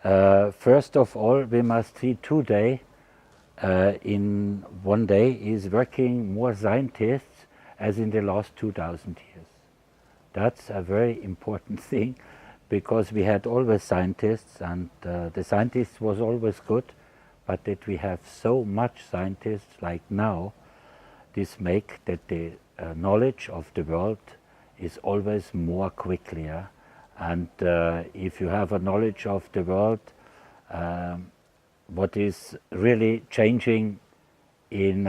First of all, we must see today, in one day, is working more scientists as in the last 2000 years. That's a very important thing, because we had always scientists, and the scientists was always good, but that we have so much scientists like now, this make that the knowledge of the world is always more quickly. Yeah? And if you have a knowledge of the world, what is really changing in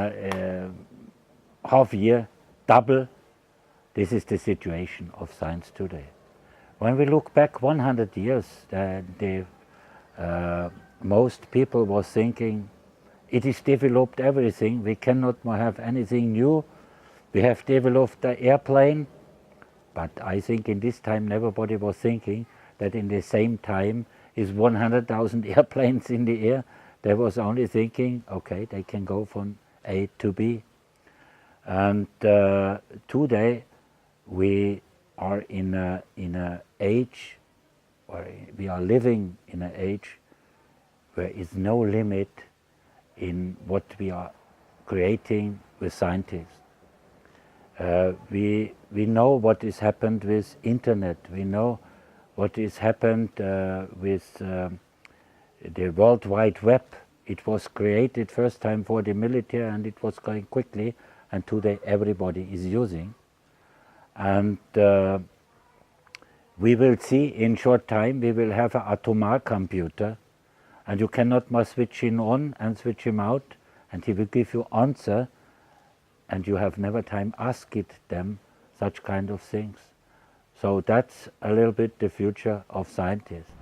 half year, double, this is the situation of science today. When we look back 100 years, most people was thinking, it is developed everything, we cannot more have anything new. We have developed the airplane, but I think in this time everybody was thinking that in the same time is 100,000 airplanes in the air. They was only thinking, okay, they can go from A to B. And today we are in a age, or we are living in an age where is no limit in what we are creating with scientists. We know what has happened with internet. We know what has happened with the World Wide Web. It was created first time for the military, and it was going quickly, and today everybody is using. And we will see in short time, we will have an atomic computer, and you cannot more switch him on and switch him out, and he will give you answer, and you have never time ask it them such kind of things. So that's a little bit the future of scientists.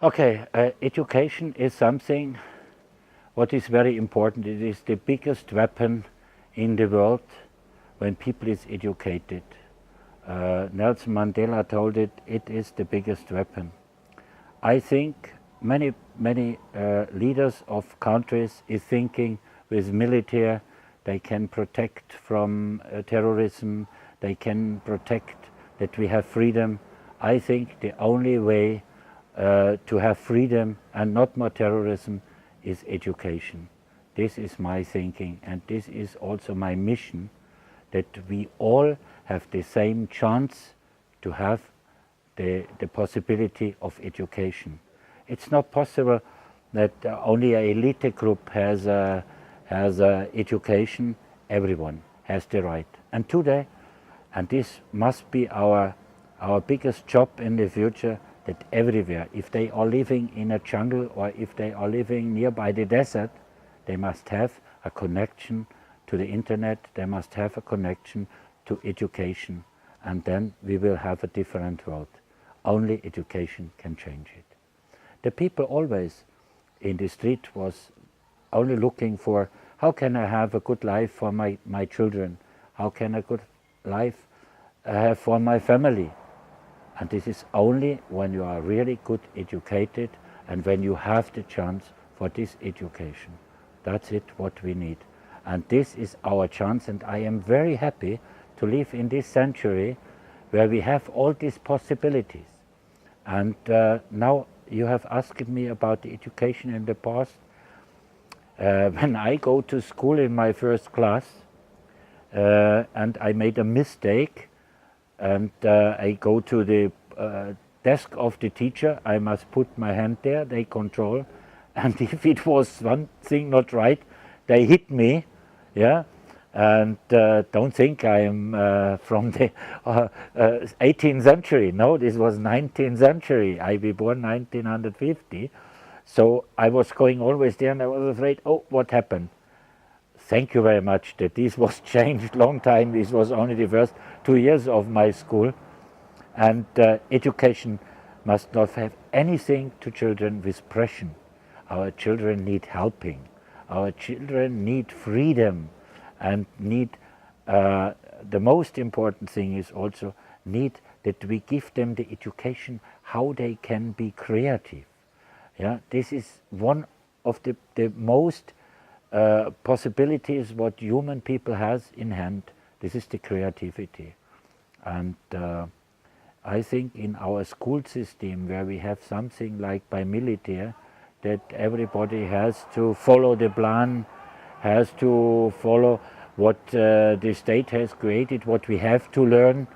Okay, education is something what is very important. It is the biggest weapon in the world when people is educated. Nelson Mandela told it, it is the biggest weapon. I think many leaders of countries is thinking with military, they can protect from terrorism, they can protect that we have freedom. I think the only way to have freedom and not more terrorism is education. This is my thinking, and this is also my mission, that we all have the same chance to have the possibility of education. It's not possible that only an elite group has education. Everyone has the right. And today, and this must be our biggest job in the future, that everywhere, if they are living in a jungle or if they are living nearby the desert, they must have a connection to the internet, they must have a connection to education, and then we will have a different world. Only education can change it. The people always in the street was only looking for, how can I have a good life for my children? How can a good life have for my family? And this is only when you are really good educated and when you have the chance for this education. That's it, what we need. And this is our chance, and I am very happy to live in this century where we have all these possibilities. And now you have asked me about the education in the past. When I go to school in my first class and I made a mistake, and I go to the desk of the teacher, I must put my hand there, they control, and if it was one thing not right, they hit me, yeah. And don't think I am from the 18th century. No, this was 19th century. I was born 1950. So I was going always there, and I was afraid, oh, what happened? Thank you very much that this was changed long time. This was only the first 2 years of my school. And education must not have anything to children with oppression. Our children need helping. Our children need freedom. And need, the most important thing is also need that we give them the education how they can be creative. Yeah, this is one of the most possibilities what human people has in hand. This is the creativity. And I think in our school system, where we have something like by military, that everybody has to follow the plan, has to follow what the state has created, what we have to learn.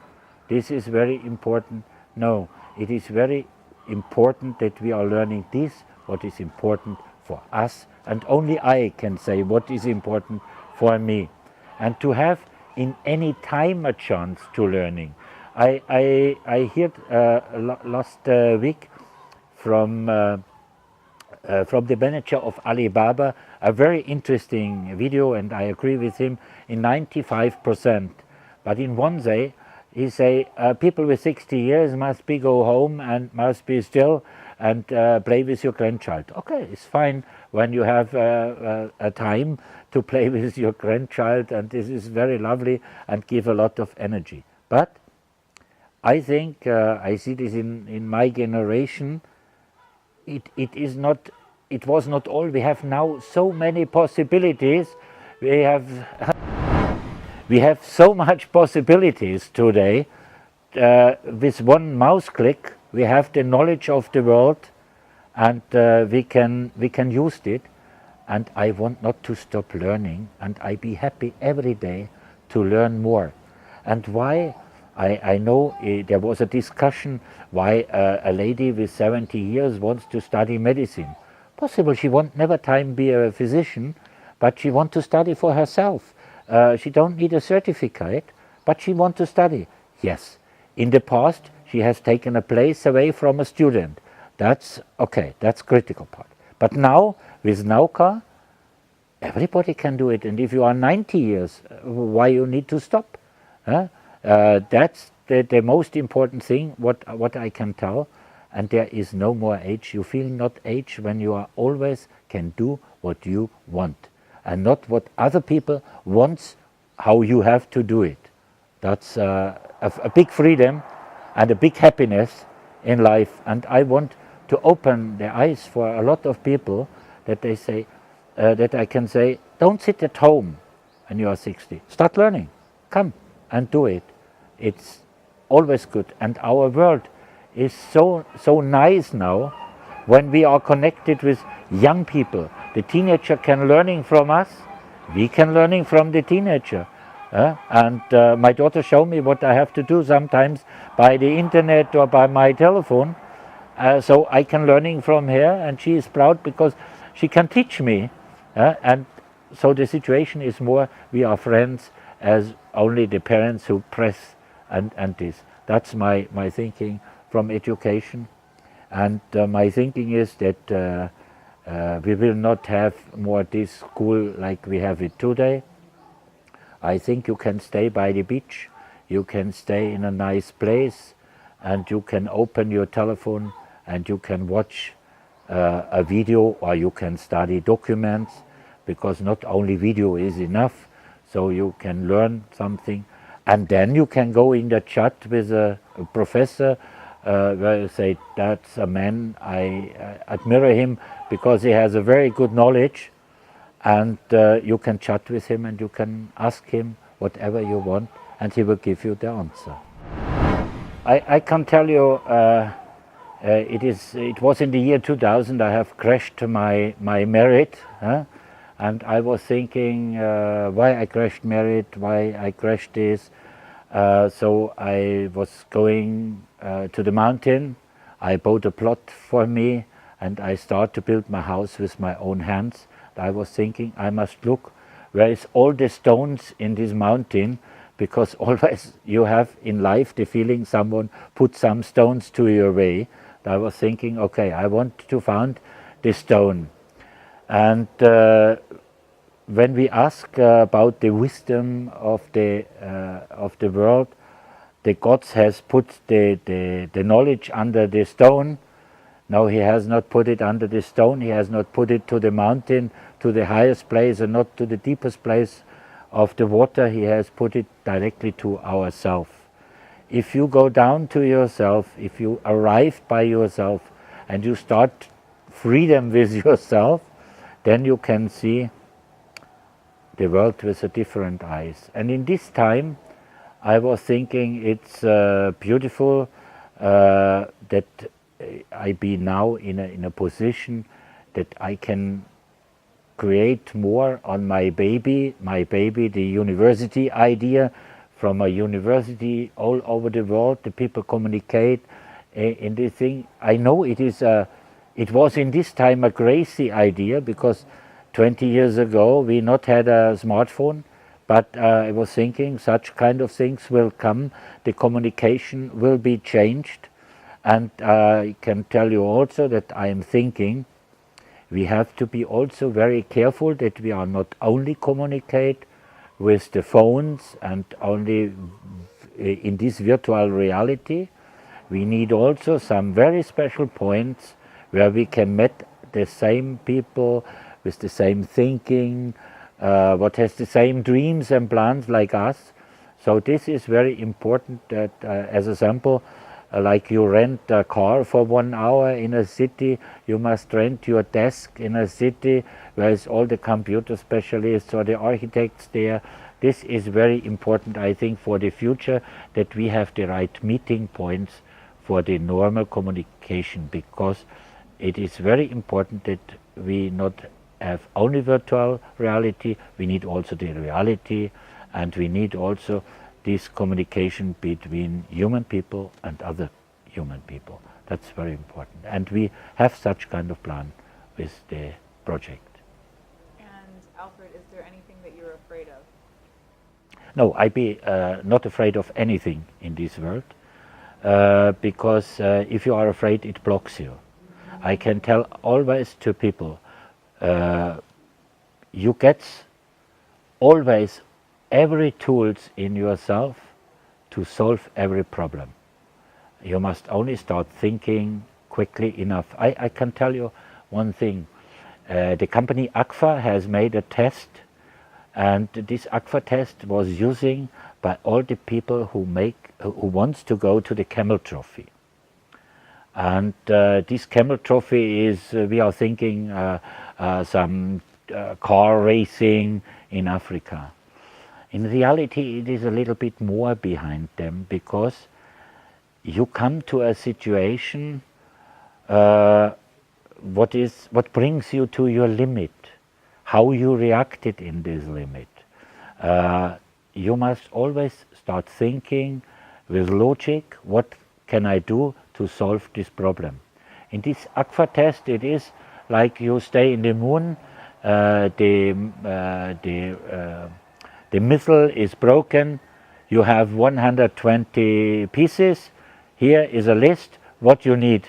This is very important. No, it is very important that we are learning this, what is important for us, and only I can say what is important for me. And to have in any time a chance to learning. I heard last week from the manager of Alibaba a very interesting video, and I agree with him in 95%. But in one day, he say people with 60 years must be go home and must be still and play with your grandchild. Okay, it's fine when you have a time to play with your grandchild, and this is very lovely and give a lot of energy. But I think I see this in my generation. It was not all. We have now so many possibilities. We have so much possibilities today. With one mouse click, we have the knowledge of the world, and we can use it. And I want not to stop learning, and I be happy every day to learn more. And why? I know there was a discussion why a lady with 70 years wants to study medicine. Possible she won't never time be a physician, but she want to study for herself. She don't need a certificate, but she want to study. Yes, in the past she has taken a place away from a student. That's okay, that's critical part. But now with Nauka, everybody can do it. And if you are 90 years, why you need to stop? That's the most important thing, what I can tell. And there is no more age. You feel not age when you are always can do what you want, and not what other people want, how you have to do it. That's a big freedom and a big happiness in life. And I want to open the eyes for a lot of people, that they say, that I can say, don't sit at home when you are 60. Start learning. Come and do it. It's always good. And our world is so nice now when we are connected with young people. The teenager can learning from us. We can learning from the teenager. And my daughter showed me what I have to do sometimes by the internet or by my telephone. So I can learning from her, and she is proud because she can teach me. And so the situation is more, we are friends as only the parents who press and this. That's my thinking from education. And my thinking is that we will not have more this school like we have it today. I think you can stay by the beach, you can stay in a nice place, and you can open your telephone and you can watch a video, or you can study documents, because not only video is enough, so you can learn something. And then you can go in the chat with a professor where you say, that's a man, I admire him because he has a very good knowledge, and you can chat with him and you can ask him whatever you want and he will give you the answer. I can tell you, it was in the year 2000 I have crashed my merit, and I was thinking why I crashed merit, why I crashed this. So I was going to the mountain. I bought a plot for me and I start to build my house with my own hands. I was thinking I must look where is all the stones in this mountain, because always you have in life the feeling someone put some stones to your way. I was thinking, okay, I want to find this stone. And when we ask about the wisdom of the world, the gods has put the knowledge under the stone. No, he has not put it under the stone, he has not put it to the mountain, to the highest place, and not to the deepest place of the water. He has put it directly to ourself. If you go down to yourself, if you arrive by yourself and you start freedom with yourself, then you can see the world with a different eyes. And in this time I was thinking it's beautiful that I be now in a position that I can create more on my baby, the university idea. From a university all over the world, the people communicate in this thing. I know it was in this time a crazy idea, because 20 years ago we not had a smartphone, but I was thinking such kind of things will come, the communication will be changed. And I can tell you also that I am thinking we have to be also very careful that we are not only communicate with the phones and only in this virtual reality. We need also some very special points where we can meet the same people with the same thinking, what has the same dreams and plans like us. So this is very important that, as a sample, like you rent a car for 1 hour in a city, you must rent your desk in a city where is all the computer specialists or the architects there. This is very important, I think, for the future, that we have the right meeting points for the normal communication, because it is very important that we not have only virtual reality, we need also the reality, and we need also this communication between human people and other human people. That's very important. And we have such kind of plan with the project. And Alfred, is there anything that you're afraid of? No, I be not afraid of anything in this world, because if you are afraid, it blocks you. I can tell always to people, you get always every tools in yourself to solve every problem. You must only start thinking quickly enough. I can tell you one thing. The company Agfa has made a test, and this Agfa test was using by all the people who wants to go to the Camel Trophy. And this Camel Trophy is, we are thinking, some car racing in Africa. In reality, it is a little bit more behind them, because you come to a situation what brings you to your limit, how you reacted in this limit. You must always start thinking with logic, what can I do to solve this problem? In this Agfa test, it is like you stay in the moon, the missile is broken, you have 120 pieces, here is a list what you need.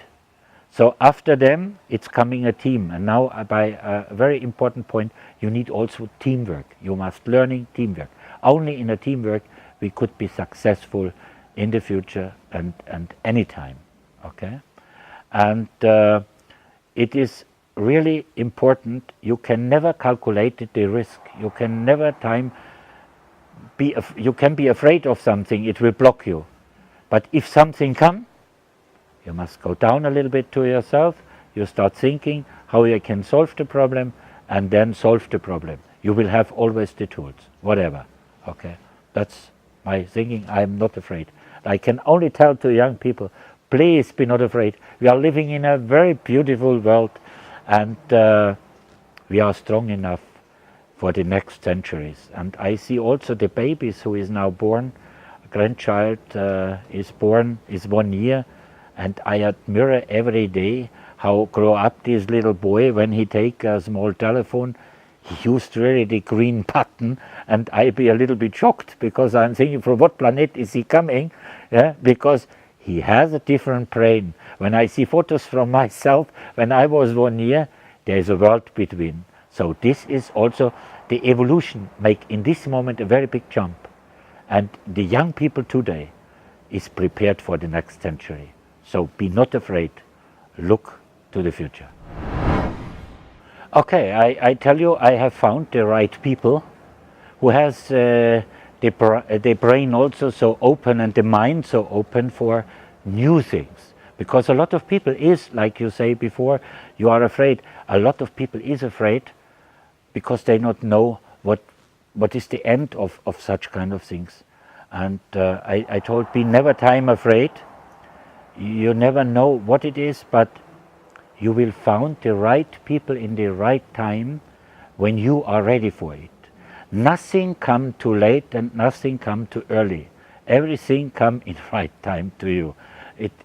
So after them, it's coming a team. And now by a very important point, you need also teamwork. You must learning teamwork. Only in a teamwork we could be successful in the future and any time. Okay? And it is really important. You can never calculate the risk. You can never you can be afraid of something, it will block you. But if something comes, you must go down a little bit to yourself, you start thinking how you can solve the problem, and then solve the problem. You will have always the tools, whatever. Okay, that's my thinking. I'm not afraid. I can only tell to young people, please be not afraid. We are living in a very beautiful world, and we are strong enough for the next centuries. And I see also the babies who is now born, a grandchild is born, is 1 year, and I admire every day how grow up this little boy. When he take a small telephone, he used really the green button, and I be a little bit shocked, because I'm thinking, from what planet is he coming? Yeah, because he has a different brain. When I see photos from myself when I was 1 year, there is a world between. So this is also the evolution make in this moment a very big jump. And the young people today is prepared for the next century. So be not afraid, look to the future. Okay, I tell you, I have found the right people who has the brain also so open and the mind so open for new things. Because a lot of people is, like you say before, you are afraid. A lot of people is afraid because they not know what is the end of such kind of things. And I told, be never time afraid. You never know what it is, but you will find the right people in the right time when you are ready for it. Nothing come too late and nothing come too early. Everything come in right time to you.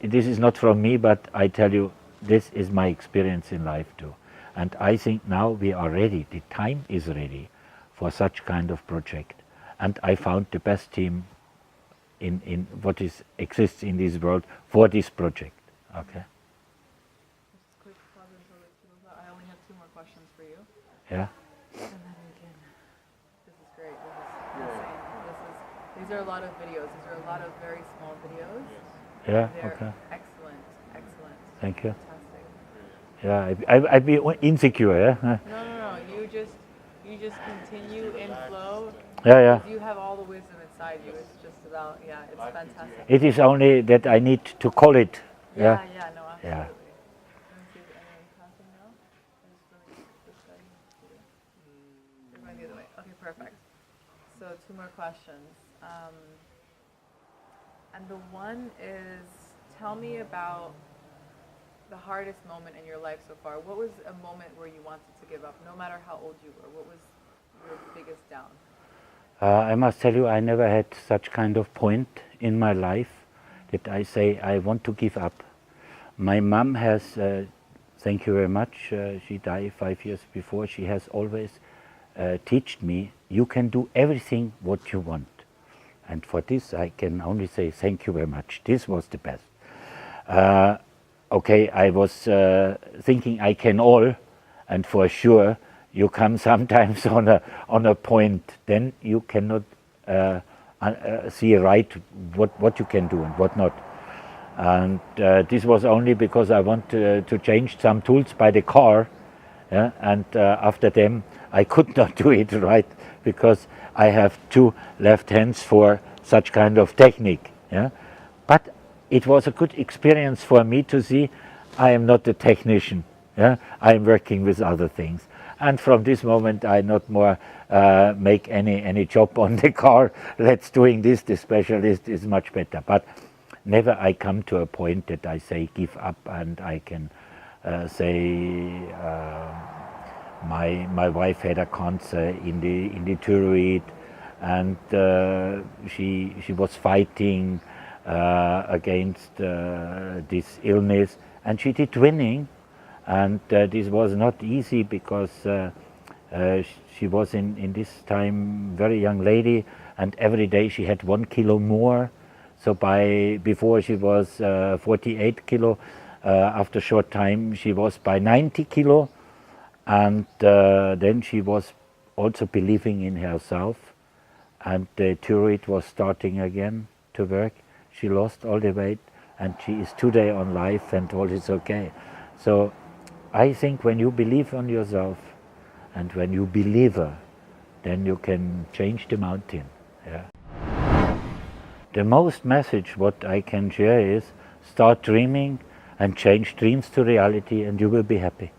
This is not from me, but I tell you, this is my experience in life too. And I think now we are ready, the time is ready for such kind of project. And I found the best team in what exists in this world for this project. Okay. Just quick pause until the people. I only have 2 more questions for you, Yeah. and then we can. This is great. This is insane. These are a lot of videos. These are a lot of very small videos. Yeah. They're Okay. excellent. Excellent. Thank you. Fantastic. Yeah. I'd be insecure. Yeah. No. You just continue in flow. Yeah. Because you have all the wisdom inside you. It's just about, yeah, it's fantastic. It is only that I need to call it. No, absolutely. Yeah. Let me see if anyone's passing now. I just really this guy needs to. You're going the other way. Okay, perfect. So 2 more questions. And the one is, tell me about the hardest moment in your life so far. What was a moment where you wanted to give up, no matter how old you were? What was your biggest down? I must tell you, I never had such kind of point in my life that I say I want to give up. My mom has, thank you very much, she died 5 years before, she has always taught me, you can do everything what you want. And for this I can only say thank you very much, this was the best. Okay, I was thinking I can all, and for sure you come sometimes on a point, then you cannot see right what you can do and what not. And this was only because I want to change some tools by the car, yeah? And after them I could not do it right because I have 2 left hands for such kind of technique. Yeah? But it was a good experience for me to see I am not a technician. Yeah? I am working with other things. And from this moment I not more make any job on the car. Let's doing this, the specialist is much better. But never I come to a point that I say give up and I can say my wife had a cancer in the thyroid, and she was fighting against this illness, and she did winning, and this was not easy because she was in this time very young lady, and every day she had 1 kilo more. So before she was 48 kilo, after short time she was by 90 kilo, and then she was also believing in herself, and the thyroid was starting again to work. She lost all the weight and she is today on life and all is okay. So I think when you believe on yourself and when you believe, then you can change the mountain. Yeah. The most message what I can share is start dreaming and change dreams to reality and you will be happy.